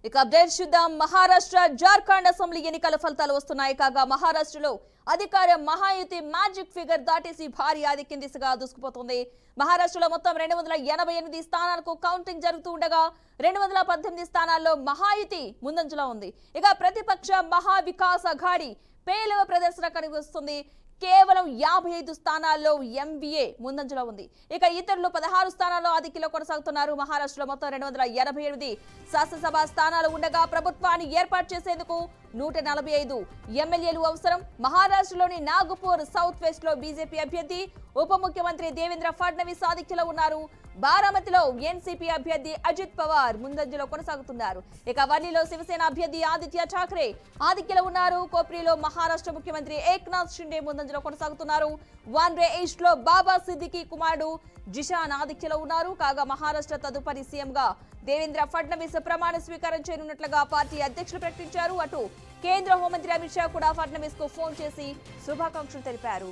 ఇక అప్డేట్స్ చూద్దాం. మహారాష్ట్ర జార్ఖండ్ అసెంబ్లీ ఎన్నికల ఫలితాలు వస్తున్నాయి. కాగా మహారాష్ట్రలో అధికార మహాయుతి మ్యాజిక్ ఫిగర్ దాటేసి భారీ ఆధిక్యం దిశగా దూసుకుపోతుంది. మహారాష్ట్రలో మొత్తం 288 స్థానాలకు కౌంటింగ్ జరుగుతూ ఉండగా 218 స్థానాల్లో మహాయుతి ముందంజలో ఉంది. ఇక ప్రతిపక్ష మహా వికాస్ అఘాడి పేలవ ప్రదర్శన కనిపిస్తుంది. కేవలం 55 స్థానాల్లో ఎంబీఏ ముందంజలో ఉంది. ఇక ఇతరులు 16 స్థానాల్లో ఆధిక్యంలో కొనసాగుతున్నారు. మహారాష్ట్రలో మొత్తం 288 శాసనసభ స్థానాలు ఉండగా ప్రభుత్వాన్ని ఏర్పాటు చేసేందుకు 145 ఎమ్మెల్యేలు అవసరం. మహారాష్ట్రలోని నాగపూర్ సౌత్ వెస్ట్ లో బీజేపీ అభ్యర్థి ఉప ముఖ్యమంత్రి దేవేంద్ర ఫడ్నవీస్ ఆధిక్యంలో ఉన్నారు. బారామతిలో ఎన్సీపీ అభ్యర్థి అజిత్ పవార్ ముందంజలో కొనసాగుతున్నారు. ఇక వర్లిలో శివసేన అభ్యర్థి ఆదిత్య ఠాక్రే ఆధిక్యంలో ఉన్నారు. కోప్రీలో మహారాష్ట్ర ముఖ్యమంత్రి ఏక్నాథ్ షిండే ముందంజలో కొనసాగుతున్నారు. వాన్రే ఈస్ట్ లో బాబా సిద్దికీ కుమారుడు జిషాన్ ఆధిక్యంలో ఉన్నారు. కాగా మహారాష్ట్ర తదుపరి సీఎంగా దేవేంద్ర ఫడ్నవీస్ ప్రమాణ స్వీకారం చేయనున్నట్లుగా పార్టీ అధ్యక్షులు ప్రకటించారు. అటు కేంద్ర హోంమంత్రి అమిత్ షా కూడా ఫడ్నవీస్ కు ఫోన్ చేసి శుభాకాంక్షలు తెలిపారు.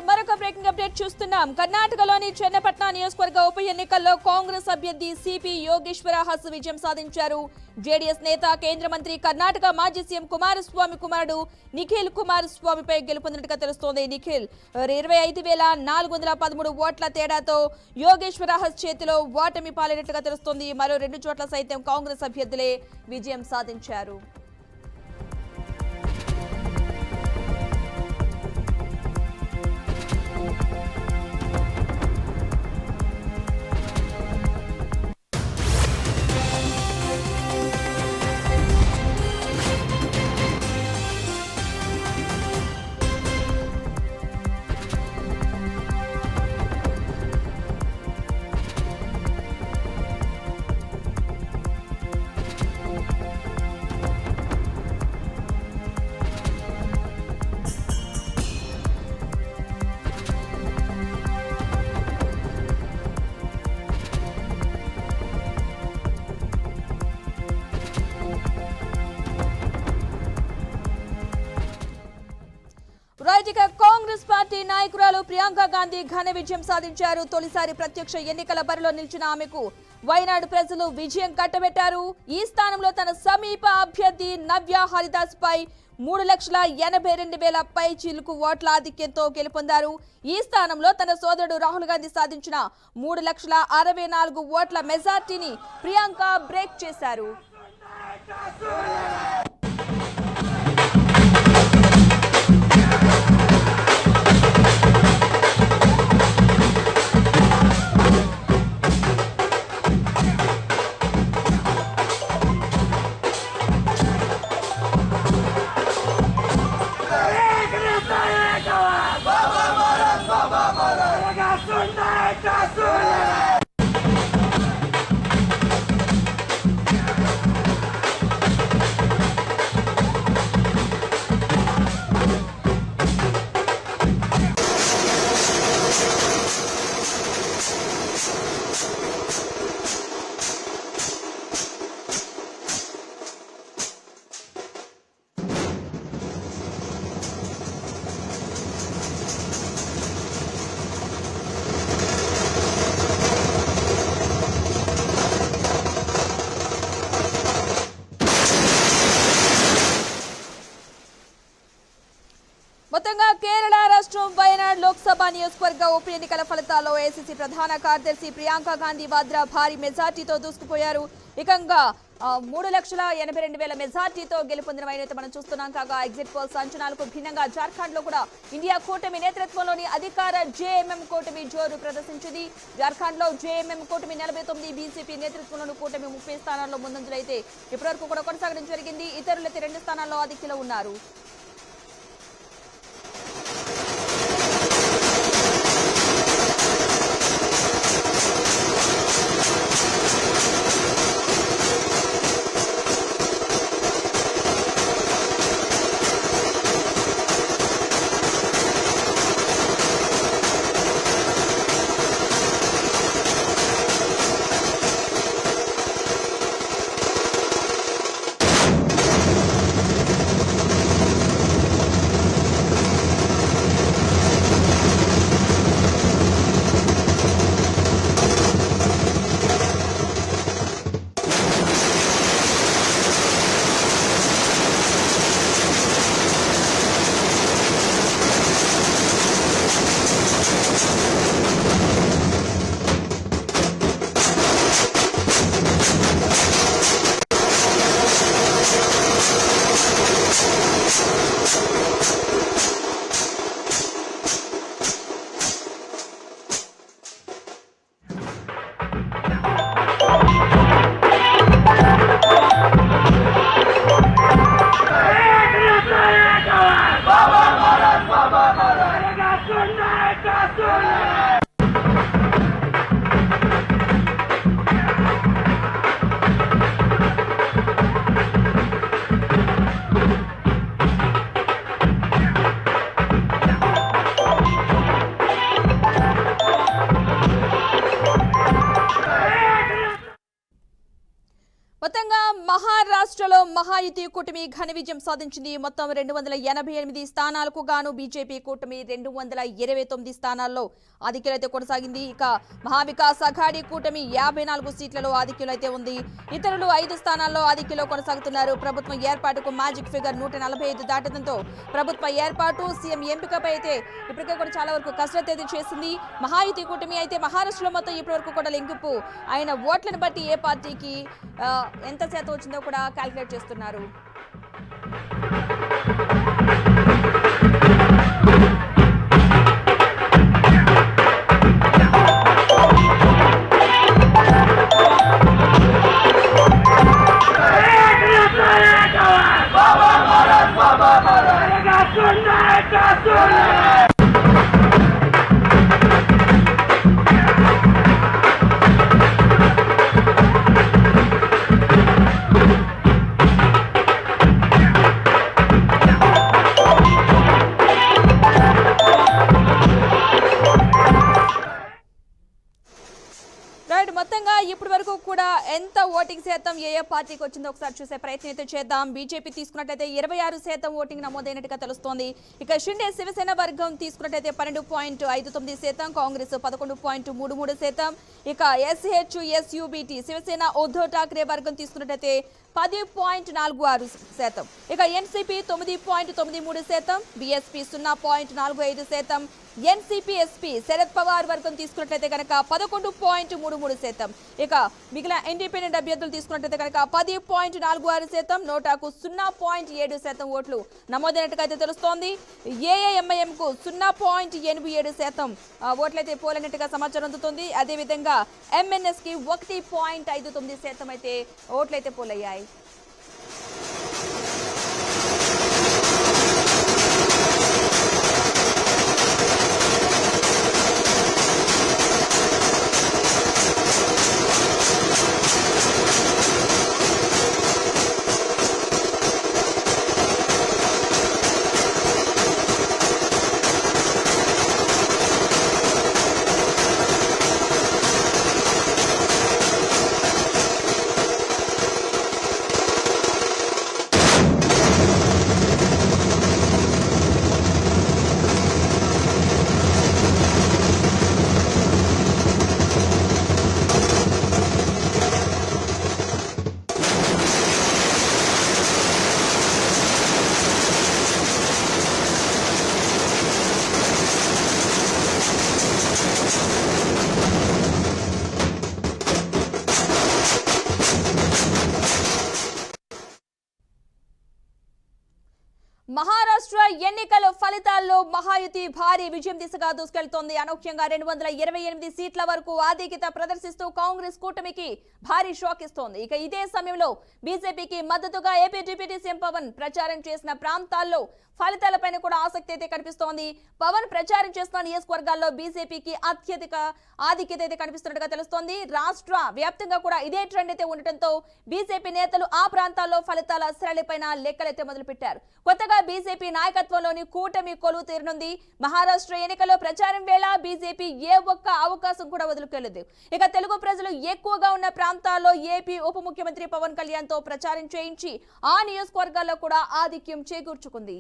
మరొక బ్రేకింగ్ అప్డేట్ చూస్తున్నాం. కర్ణాటకలోని చెన్నపట్న నియోజకవర్గ ఉప ఎన్నికల్లో కాంగ్రెస్ అభ్యర్థి సిపి యోగేశ్వర హస్ విజయం సాధించారు. జేడీఎస్ నేత కేంద్ర మంత్రి కర్ణాటక మాజీ సీఎం కుమారస్వామి కుమారుడు నిఖిల్ కుమారస్వామిపై గెలుపొందినట్టుగా తెలుస్తోంది. నిఖిల్ 25,413 ఓట్ల తేడాతో యోగేశ్వర హస్ చేతిలో ఓటమి పాలైనట్టుగా తెలుస్తోంది. మరో 2 చోట్ల సైతం కాంగ్రెస్ అభ్యర్థులే విజయం సాధించారు. కాంగ్రెస్ పార్టీ నాయకురాలు ప్రియాంక గాంధీ ఘన విజయం సాధించారు. తొలిసారి ప్రత్యక్ష ఎన్నికల బరిలో నిలిచిన ఆమెకు వైనాడు ప్రజలు విజయం కట్టబెట్టారు. ఈ స్థానంలో తన సమీప అభ్యర్థి నవ్య హరిదాస్ పై 3,82,000 పై చిలుకు ఓట్ల ఆధిక్యంతో గెలుపొందారు. ఈ స్థానంలో తన సోదరుడు రాహుల్ గాంధీ సాధించిన 3,64,000 ఓట్ల మెజార్టీని ప్రియాంక బ్రేక్ చేశారు. జార్ఖండ్ లోక్సభ నియోజకవర్గ ఉప ఎన్నికల ఫలితాల్లో ఏసీసీ ప్రధాన కార్యదర్శి ప్రియాంక గాంధీ వాద్రా భారీ మెజార్టీతో దూసుకుపోయారు. ఏకంగా 3,82,000 మెజార్టీతో గెలుపొందిన వైనైతే మనం చూస్తున్నాం. కాగా ఎగ్జిట్ పోల్స్ అంచనాలకు భిన్నంగా జార్ఖండ్ లో కూడా ఇండియా కూటమి నేతృత్వంలోని అధికార జేఎంఎం కూటమి జోరు ప్రదర్శించింది. జార్ఖండ్ లో జేఎంఎం కూటమి 49, బీజేపీ నేతృత్వంలోని కూటమి 30 స్థానాల్లో ముందంజలో అయితే ఇప్పటివరకు కూడా కొనసాగడం జరిగింది. ఇతరులైతే 2 స్థానాల్లో ఆధిక్యంలో ఉన్నారు. మొత్తంగా మహారాష్ట్రలో మహాయుతి కూటమి ఘన విజయం సాధించింది. మొత్తం 288 స్థానాలకు గాను బీజేపీ కూటమి 229 స్థానాల్లో ఆధిక్యులైతే కొనసాగింది. ఇక మహావికాస్ అఘాడీ కూటమి 54 సీట్లలో ఆధిక్యులైతే ఉంది. ఇతరులు 5 స్థానాల్లో ఆధిక్యంలో కొనసాగుతున్నారు. ప్రభుత్వం ఏర్పాటుకు మ్యాజిక్ ఫిగర్ 145 దాటడంతో ప్రభుత్వ ఏర్పాటు సీఎం ఎంపికపై అయితే ఇప్పటికే కూడా చాలా వరకు కసరత్తు అయితే చేసింది మహాయుతి కూటమి. అయితే మహారాష్ట్రలో మొత్తం ఇప్పటివరకు కూడా లెంకింపు అయిన ఓట్లను బట్టి ఏ పార్టీకి ఎంత శాతం వచ్చిందో కూడా క్యాల్కులేట్ చేస్తున్నారు. మొత్తంగా ఇప్పటి వరకు కూడా ఎంత ఓటింగ్ శాతం ఏ పార్టీకి వచ్చిందో ఒకసారి చూసే ప్రయత్నం అయితే చేద్దాం. బీజేపీ తీసుకున్నట్లయితే 26% ఓటింగ్ నమోదైనట్టుగా తెలుస్తోంది. ఇక షిండే శివసేన వర్గం తీసుకున్నట్లయితే 12.59%, కాంగ్రెస్ 11.33%, ఇక SHSUBT శివసేన ఉద్ధవ్ ఠాక్రే వర్గం తీసుకున్నట్లయితే 10.46%, ఇక NCP 9.93%, BSP 0.45%, NCP Sharad Pawar వర్గం తీసుకున్నట్లయితే కనుక 11.33%, ఇక మిగిలిన ఇండిపెండెంట్ అభ్యర్థులు తీసుకున్నట్లయితే కనుక 10.46%, నోటాకు 0.7% ఓట్లు నమోదైనట్టుగా అయితే తెలుస్తోంది. ఏఐఎంఐఎం కు 0.87% ఓట్లయితే పోలైనట్టుగా సమాచారం అందుతుంది. అదేవిధంగా ఎంఎన్ఎస్ కి 1.59% అయితే ఓట్లయితే పోలయ్యాయి. మహారాష్ట్ర ఎన్నికల ఫలితాల్లో మహాయుతి భారీ విజయం దిశగా దూసుకెళ్తోంది. అనూహ్యంగా 228 సీట్ల వరకు ఆధిక్యత ప్రదర్శిస్తూ కాంగ్రెస్ కూటమికి భారీ షాక్ ఇస్తోంది. ఇక ఇదే సమయంలో బీజేపీకి మద్దతుగా ఏపీ డిప్యూటీ సీఎం పవన్ ప్రచారం చేసిన ప్రాంతాల్లో ఫలితాలపైన కూడా ఆసక్తి అయితే కనిపిస్తోంది. పవన్ ప్రచారం చేస్తున్న నియోజకవర్గాల్లో బీజేపీకి అత్యధిక ఆధిక్యత అయితే కనిపిస్తున్నట్టుగా తెలుస్తోంది. రాష్ట్ర వ్యాప్తంగా కూడా ఇదే ట్రెండ్ అయితే ఉండటంతో బీజేపీ నేతలు ఆ ప్రాంతాల్లో ఫలితాల సరళిపైన లెక్కలైతే మొదలుపెట్టారు. కొత్తగా బీజేపీ నాయకత్వంలోని కూటమి కొలువు తీరనుంది. మహారాష్ట్ర ఎన్నికల్లో ప్రచారం వేళ బీజేపీ ఏ ఒక్క అవకాశం కూడా వదులుకెళ్లదు. ఇక తెలుగు ప్రజలు ఎక్కువగా ఉన్న ప్రాంతాల్లో ఏపీ ఉప ముఖ్యమంత్రి పవన్ కళ్యాణ్ తో ప్రచారం చేయించి ఆ నియోజకవర్గాల్లో కూడా ఆధిక్యం చేకూర్చుకుంది.